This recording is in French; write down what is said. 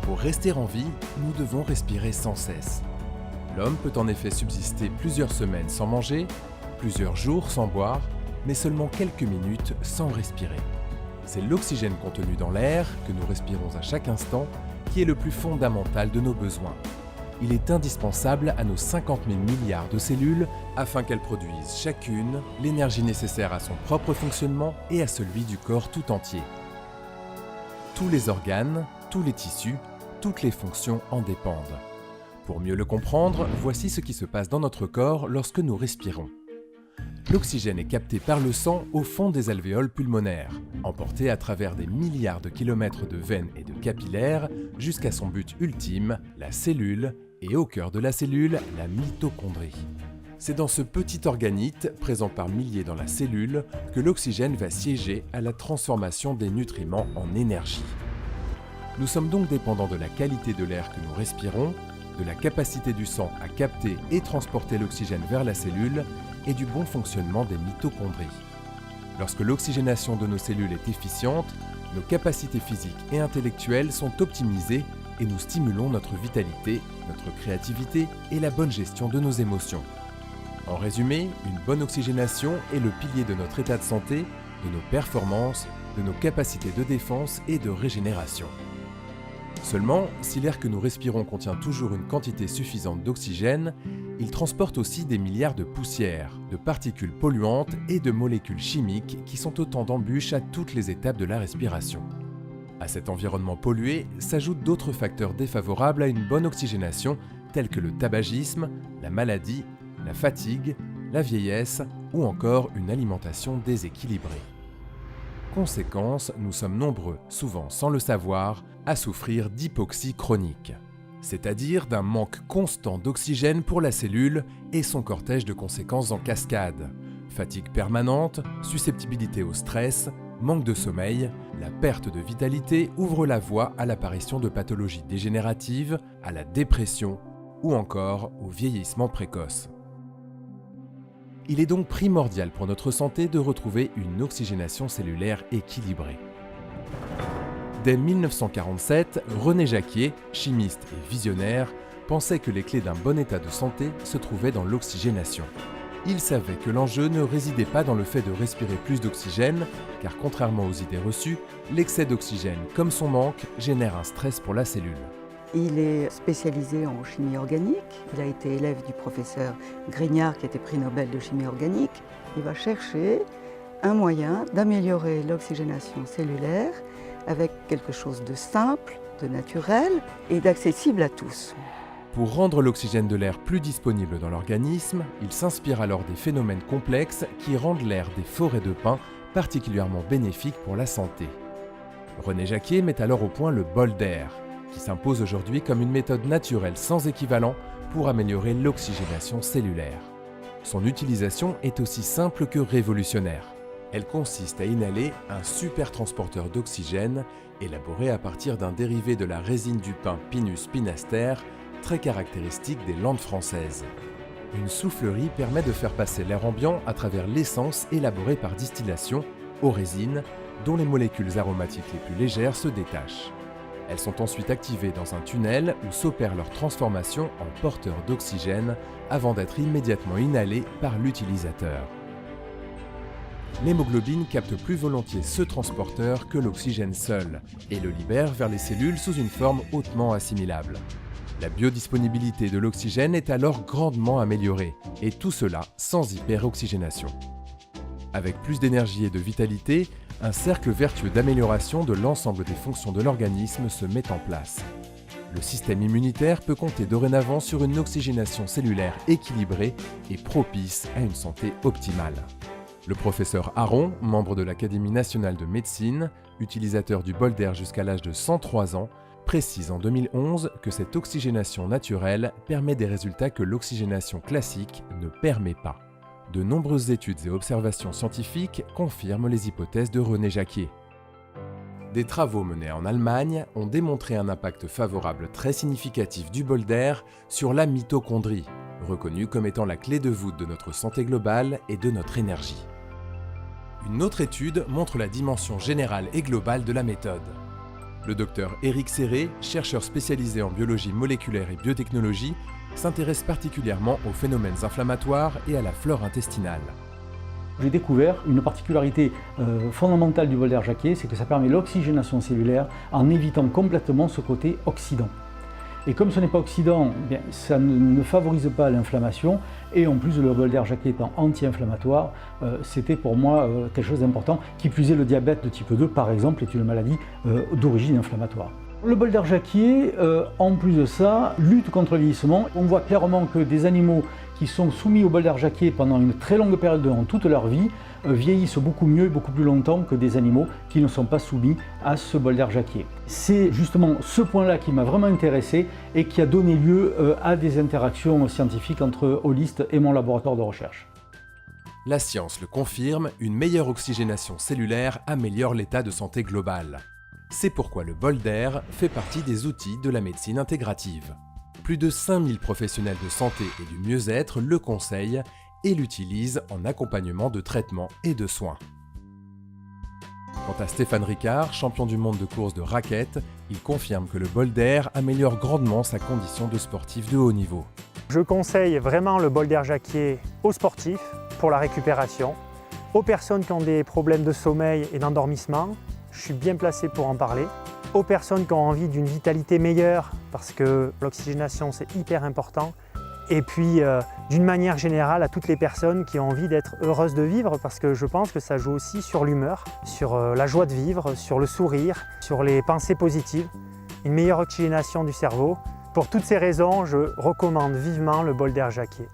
Pour rester en vie, nous devons respirer sans cesse. L'homme peut en effet subsister plusieurs semaines sans manger, plusieurs jours sans boire, mais seulement quelques minutes sans respirer. C'est l'oxygène contenu dans l'air, que nous respirons à chaque instant, qui est le plus fondamental de nos besoins. Il est indispensable à nos 50 000 milliards de cellules afin qu'elles produisent chacune l'énergie nécessaire à son propre fonctionnement et à celui du corps tout entier. Tous les organes, tous les tissus, toutes les fonctions en dépendent. Pour mieux le comprendre, voici ce qui se passe dans notre corps lorsque nous respirons. L'oxygène est capté par le sang au fond des alvéoles pulmonaires, emporté à travers des milliards de kilomètres de veines et de capillaires jusqu'à son but ultime, la cellule, et au cœur de la cellule, la mitochondrie. C'est dans ce petit organite, présent par milliers dans la cellule, que l'oxygène va siéger à la transformation des nutriments en énergie. Nous sommes donc dépendants de la qualité de l'air que nous respirons, de la capacité du sang à capter et transporter l'oxygène vers la cellule et du bon fonctionnement des mitochondries. Lorsque l'oxygénation de nos cellules est efficiente, nos capacités physiques et intellectuelles sont optimisées et nous stimulons notre vitalité, notre créativité et la bonne gestion de nos émotions. En résumé, une bonne oxygénation est le pilier de notre état de santé, de nos performances, de nos capacités de défense et de régénération. Seulement, si l'air que nous respirons contient toujours une quantité suffisante d'oxygène, il transporte aussi des milliards de poussières, de particules polluantes et de molécules chimiques qui sont autant d'embûches à toutes les étapes de la respiration. À cet environnement pollué s'ajoutent d'autres facteurs défavorables à une bonne oxygénation tels que le tabagisme, la maladie, la fatigue, la vieillesse ou encore une alimentation déséquilibrée. Conséquence, nous sommes nombreux, souvent sans le savoir, à souffrir d'hypoxie chronique, c'est-à-dire d'un manque constant d'oxygène pour la cellule et son cortège de conséquences en cascade. Fatigue permanente, susceptibilité au stress, manque de sommeil, la perte de vitalité ouvre la voie à l'apparition de pathologies dégénératives, à la dépression ou encore au vieillissement précoce. Il est donc primordial pour notre santé de retrouver une oxygénation cellulaire équilibrée. Dès 1947, René Jacquier, chimiste et visionnaire, pensait que les clés d'un bon état de santé se trouvaient dans l'oxygénation. Il savait que l'enjeu ne résidait pas dans le fait de respirer plus d'oxygène, car contrairement aux idées reçues, l'excès d'oxygène, comme son manque, génère un stress pour la cellule. Il est spécialisé en chimie organique. Il a été élève du professeur Grignard, qui était prix Nobel de chimie organique. Il va chercher un moyen d'améliorer l'oxygénation cellulaire avec quelque chose de simple, de naturel et d'accessible à tous. Pour rendre l'oxygène de l'air plus disponible dans l'organisme, il s'inspire alors des phénomènes complexes qui rendent l'air des forêts de pins particulièrement bénéfique pour la santé. René Jacquier met alors au point le bol d'air, qui s'impose aujourd'hui comme une méthode naturelle sans équivalent pour améliorer l'oxygénation cellulaire. Son utilisation est aussi simple que révolutionnaire. Elle consiste à inhaler un super transporteur d'oxygène élaboré à partir d'un dérivé de la résine du pin Pinus pinaster, très caractéristique des Landes françaises. Une soufflerie permet de faire passer l'air ambiant à travers l'essence élaborée par distillation aux résines, dont les molécules aromatiques les plus légères se détachent. Elles sont ensuite activées dans un tunnel où s'opère leur transformation en porteurs d'oxygène avant d'être immédiatement inhalées par l'utilisateur. L'hémoglobine capte plus volontiers ce transporteur que l'oxygène seul et le libère vers les cellules sous une forme hautement assimilable. La biodisponibilité de l'oxygène est alors grandement améliorée, et tout cela sans hyperoxygénation. Avec plus d'énergie et de vitalité, un cercle vertueux d'amélioration de l'ensemble des fonctions de l'organisme se met en place. Le système immunitaire peut compter dorénavant sur une oxygénation cellulaire équilibrée et propice à une santé optimale. Le professeur Aron, membre de l'Académie nationale de médecine, utilisateur du bol d'air jusqu'à l'âge de 103 ans, précise en 2011 que cette oxygénation naturelle permet des résultats que l'oxygénation classique ne permet pas. De nombreuses études et observations scientifiques confirment les hypothèses de René Jacquier. Des travaux menés en Allemagne ont démontré un impact favorable très significatif du bol d'air sur la mitochondrie, reconnue comme étant la clé de voûte de notre santé globale et de notre énergie. Une autre étude montre la dimension générale et globale de la méthode. Le docteur Éric Serré, chercheur spécialisé en biologie moléculaire et biotechnologie, s'intéresse particulièrement aux phénomènes inflammatoires et à la flore intestinale. J'ai découvert une particularité fondamentale du bol d'air Jacquier, c'est que ça permet l'oxygénation cellulaire en évitant complètement ce côté oxydant. Et comme ce n'est pas oxydant, bien, ça ne favorise pas l'inflammation, et en plus le bol d'air Jacquier étant anti-inflammatoire, c'était pour moi quelque chose d'important. Qui plus est, le diabète de type 2 par exemple est une maladie d'origine inflammatoire. Le bol d'air Jacquier, en plus de ça, lutte contre le vieillissement. On voit clairement que des animaux qui sont soumis au bol d'air Jacquier pendant une très longue période dans toute leur vie vieillissent beaucoup mieux et beaucoup plus longtemps que des animaux qui ne sont pas soumis à ce bol d'air Jacquier. C'est justement ce point-là qui m'a vraiment intéressé et qui a donné lieu à des interactions scientifiques entre Holist et mon laboratoire de recherche. La science le confirme, une meilleure oxygénation cellulaire améliore l'état de santé global. C'est pourquoi le bol d'air fait partie des outils de la médecine intégrative. Plus de 5000 professionnels de santé et du mieux-être le conseillent et l'utilisent en accompagnement de traitement et de soins. Quant à Stéphane Ricard, champion du monde de course de raquettes, il confirme que le bol d'air améliore grandement sa condition de sportif de haut niveau. Je conseille vraiment le bol d'air Jacquier aux sportifs pour la récupération, aux personnes qui ont des problèmes de sommeil et d'endormissement, je suis bien placé pour en parler, aux personnes qui ont envie d'une vitalité meilleure parce que l'oxygénation c'est hyper important, et puis d'une manière générale à toutes les personnes qui ont envie d'être heureuses de vivre parce que je pense que ça joue aussi sur l'humeur, sur la joie de vivre, sur le sourire, sur les pensées positives, une meilleure oxygénation du cerveau. Pour toutes ces raisons, je recommande vivement le bol d'air Jacquier.